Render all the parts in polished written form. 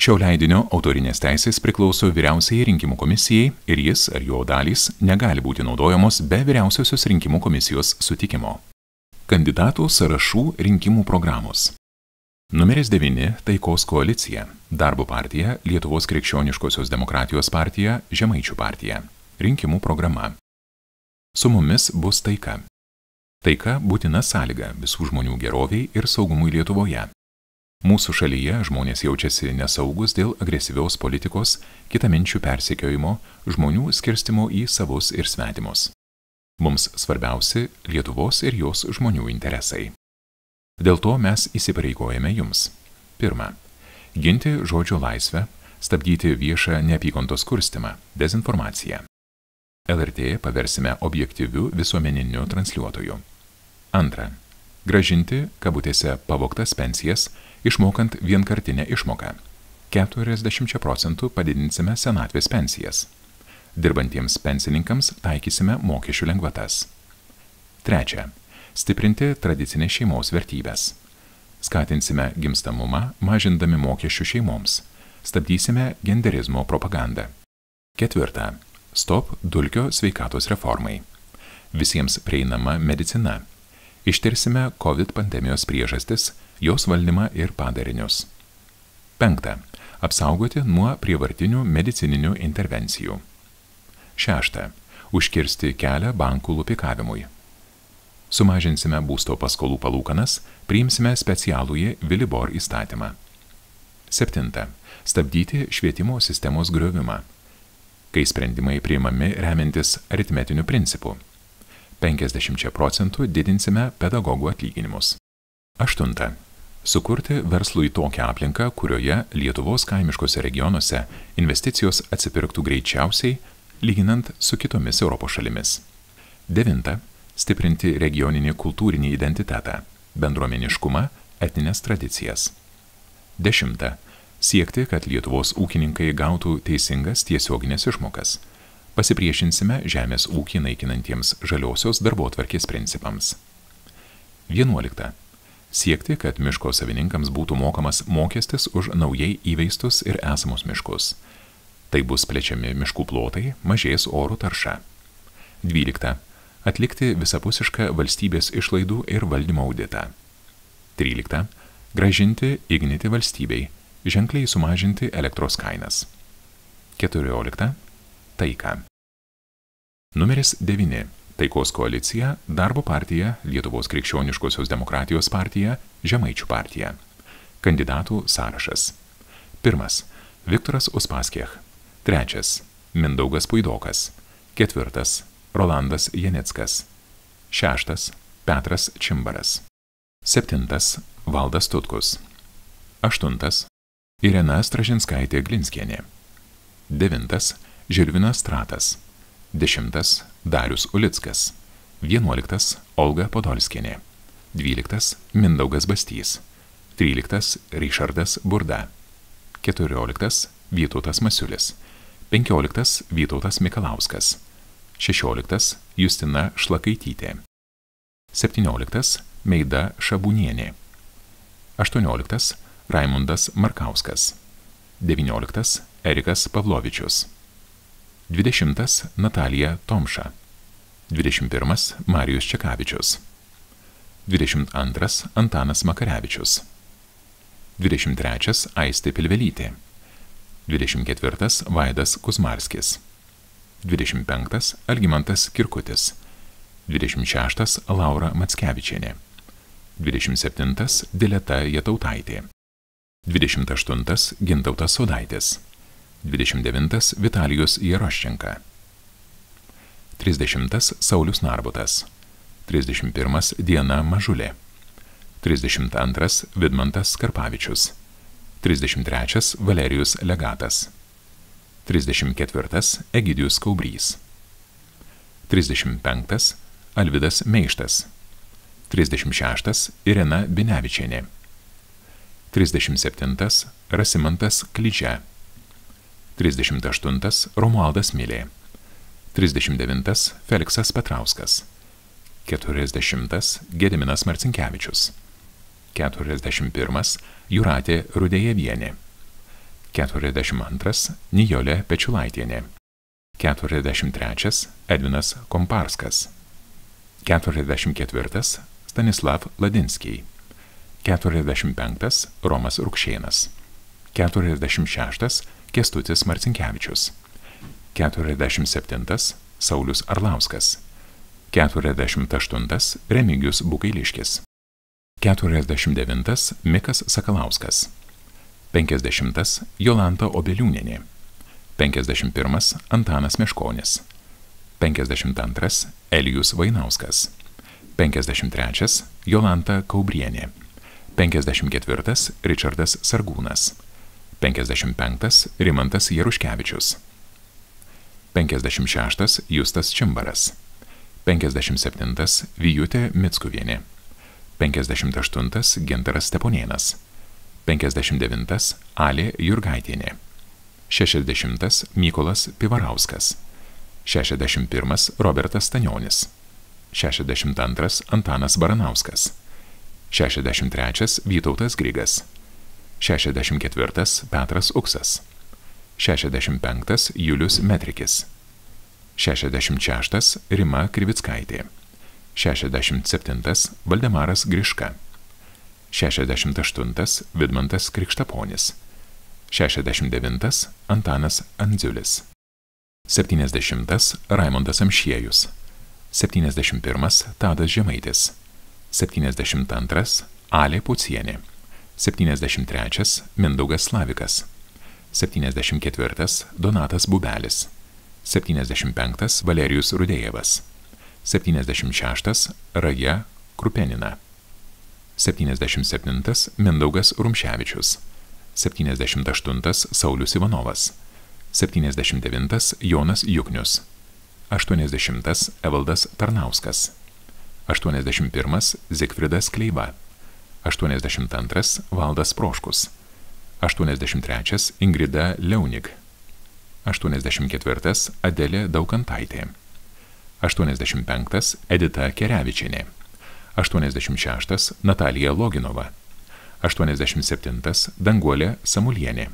Šio leidinio autorinės teisės priklauso Vyriausiajai rinkimų komisijai ir jis ar jo dalys negali būti naudojamos be Vyriausiosios rinkimų komisijos sutikimo. Kandidatų sąrašų rinkimų programos. Numeris 9 – Taikos koalicija, Darbo partija, Lietuvos krikščioniškosios demokratijos partija, Žemaičių partija. Rinkimų programa. Su mumis bus taika. Taika būtina sąlyga visų žmonių geroviai ir saugumui Lietuvoje. Mūsų šalyje žmonės jaučiasi nesaugus dėl agresyvios politikos, kitaminčių persekiojimo, žmonių skirstimo į savus ir svetimus. Mums svarbiausi Lietuvos ir jos žmonių interesai. Dėl to mes įsipareigojame jums. Pirma, ginti žodžio laisvę, stabdyti viešą neapykantos kurstymą, dezinformaciją. LRT paversime objektyviu visuomeniniu transliuotoju. Antra, grąžinti, kabutėse, pavogtas pensijas, išmokant vienkartinę išmoką. 40% padidinsime senatvės pensijas. Dirbantiems pensininkams taikysime mokesčių lengvatas. Trečia, stiprinti tradicinės šeimos vertybės. Skatinsime gimstamumą, mažindami mokesčių šeimoms. Stabdysime genderizmo propagandą. Ketvirta, stop dulkio sveikatos reformai. Visiems prieinama medicina. Ištirsime COVID pandemijos priežastis, jos valdymą ir padarinius. Penkta, apsaugoti nuo prievartinių medicininių intervencijų. Šešta, užkirsti kelią bankų lupikavimui. Sumažinsime būsto paskolų palūkanas, priimsime specialųjį Vilibor įstatymą. Septinta, stabdyti švietimo sistemos griovimą. Kai sprendimai priimami remiantis aritmetiniu principu. 50% didinsime pedagogų atlyginimus. Aštunta, sukurti verslui tokią aplinką, kurioje Lietuvos kaimiškose regionuose investicijos atsipirktų greičiausiai, lyginant su kitomis Europos šalimis. Devinta, stiprinti regioninį kultūrinį identitetą, bendruomeniškumą, etninės tradicijas. Dešimta, siekti, kad Lietuvos ūkininkai gautų teisingas tiesioginės išmokas. Pasipriešinsime žemės ūkį naikinantiems žaliosios darbotvarkės principams. 11. Siekti, kad miško savininkams būtų mokamas mokestis už naujai įveistus ir esamus miškus. Tai bus plečiami miškų plotai, mažės oro tarša. 12. Atlikti visapusišką valstybės išlaidų ir valdymo auditą. 13. Grąžinti Ignitį valstybei, ženkliai sumažinti elektros kainas. 14. Taika. Numeris 9. Taikos koalicija, Darbo partija, Lietuvos krikščioniškosios demokratijos partija, Žemaičių partija. Kandidatų sąrašas. 1. Viktoras Uspaskich. 3. Mindaugas Puidokas. 4. Rolandas Janickas. 6. Petras Čimbaras. 7. Valdas Tutkus. 8. Irena Stražinskaitė Glinskienė. 9. Žilvinas Stratas. 10. Darius Ulickas. 11. Olga Podolskienė. 12. Mindaugas Bastys. 13. Ryšardas Burda. 14. Vytautas Masiulis. 15. Vytautas Mikalauskas. 16. Justina Šlakaitytė. 17. Meida Šabunienė. 18. Raimundas Markauskas. 19. Erikas Pavlovičius. 20. Natalija Tomša. 21. Marijus Čekavičius. 22. Antanas Makarevičius. 23. Aistė Pilvelytė. 24. Vaidas Kuzmarskis. 25. Algimantas Kirkutis. 26. Laura Mackevičienė. 27. Dileta Jatautaitė. 28. Gintautas Sodaitis. 29. Vitalijus Jaroščenka. 30. Saulius Narbutas. 31. Diana Mažulė. 32. Vidmantas Karpavičius. 33. Valerijus Legatas. 34. Egidijus Kaubrys. 35. Alvydas Meištas. 36. Irena Binevičienė. 37. Rasimantas Kličia. 38. Romualdas Milė. 39. Feliksas Petrauskas. 40. Gediminas Marcinkevičius. 41. Jūratė Rudėjavienė. 42 Nijolė Pečiulaitienė, 43 Edvinas Komparskas, 44 Stanislav Ladinskiai, 45 Romas Rukšėnas, 46 Kęstutis Marcinkevičius, 47 Saulius Arlauskas, 48 Remigijus Bukailiškis, 49 Mikas Sakalauskas, 50 Jolanta Obeliūnienė, 51 Antanas Meškonis, 52 Elijus Vainauskas, 53 Jolanta Kaubrienė, 54 Ričardas Sargūnas, 55 Rimantas Jaruškevičius, 56 Justas Čimbaras, 57 Vijutė Mickuvienė, 58 Gintaras Steponėnas, 59 Alė Jurgaitienė, 60 Mykolas Pivarauskas, 61 Robertas Stanionis, 62 Antanas Baranauskas, 63 Vytautas Grigas, 64 Petras Uksas, 65 Julius Metrikis, 66 Rima Krivickaitė, 67 Valdemaras Griška, 68 Vidmantas Krikštaponis, 69 Antanas Andziulis, 70 Raimondas Amšiejus, 71 Tadas Žemaitis, 72 Alė Pucienė, 73 Mindaugas Slavikas, 74 Donatas Bubelis, 75 Valerijus Rudėjevas, 76 Raja Krupenina, 77 Mindaugas Rumševičius, 78 Saulius Ivanovas, 79 Jonas Juknius, 80 Evaldas Tarnauskas, 81 Zigfridas Kleiba, 82 Valdas Proškus, 83 Ingrida Leunig, 84 Adelė Daukantaitė, 85 Edita Kerevičienė, 86 Natalija Loginova, 87 Danguolė Samulienė,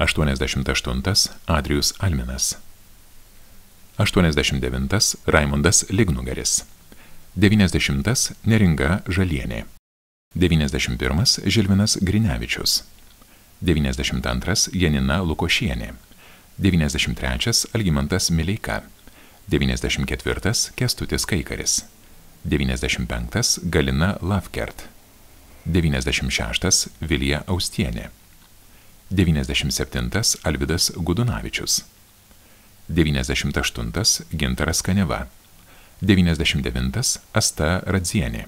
88 Adrijus Alminas, 89 Raimondas Lignugaris, 90 Neringa Žalienė, 91 Žilvinas Grinevičius, 92 Janina Lukošienė, 93 Algimantas Mileika, 94 Kęstutis Kaikaris, 95 Galina Lavkert, 96 Vilija Austienė, 97 Alvydas Gudunavičius, 98 Gintaras Kaneva, 99 Asta Radzienė,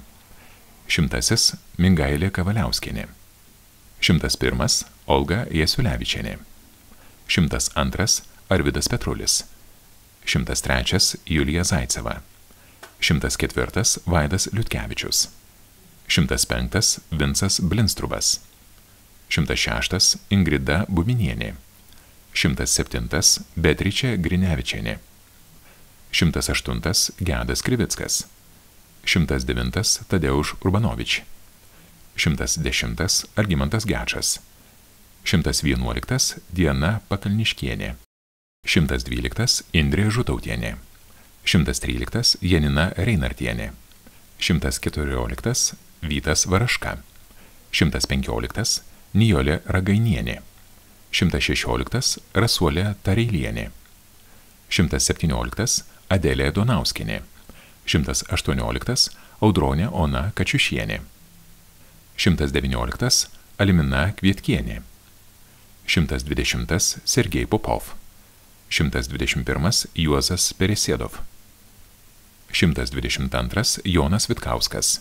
100 Mingailė Kavaliauskienė, 101 Olga Jasiulevičienė, 102 Arvydas Petrulis, 103 Julija Zaiceva, 104 Vaidas Liutkevičius, 105 Vincas Blinstrubas, 106 Ingrida Bubinienė, 107 Beatričė Grinevičienė, 108 Gedas Krivickas, 109 Tadeuš Urbanovič, 110 Algimantas Gečas, 111 Diana Pakalniškienė, 112 Indrė Žutautienė, 113 Janina Reinartienė, 114 Vytas Varaška, 115 Nijolė Ragainienė, 116 Rasuolė Tareilienė, 117 Adelė Donauskienė, 118 Audronė Ona Kačiušienė, 119 Alimina Kvietkienė, 120 Sergej Popov, 121 Juozas Peresėdov, 122 Jonas Vitkauskas,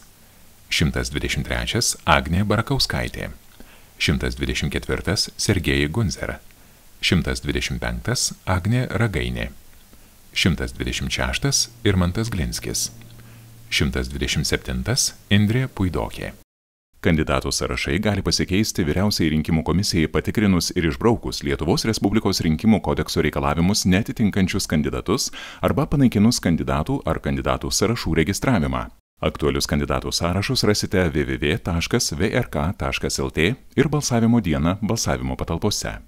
123 Agnė Barakauskaitė, 124 Sergej Gunzer, 125 Agnė Ragainė, 126 Irmantas Glinskis, 127 Indrė Puidokė. Kandidatų sąrašai gali pasikeisti Vyriausiajai rinkimų komisijai patikrinus ir išbraukus Lietuvos Respublikos rinkimų kodekso reikalavimus neatitinkančius kandidatus arba panaikinus kandidatų ar kandidatų sąrašų registravimą. Aktualius kandidatų sąrašus rasite www.vrk.lt ir balsavimo dieną balsavimo patalpose.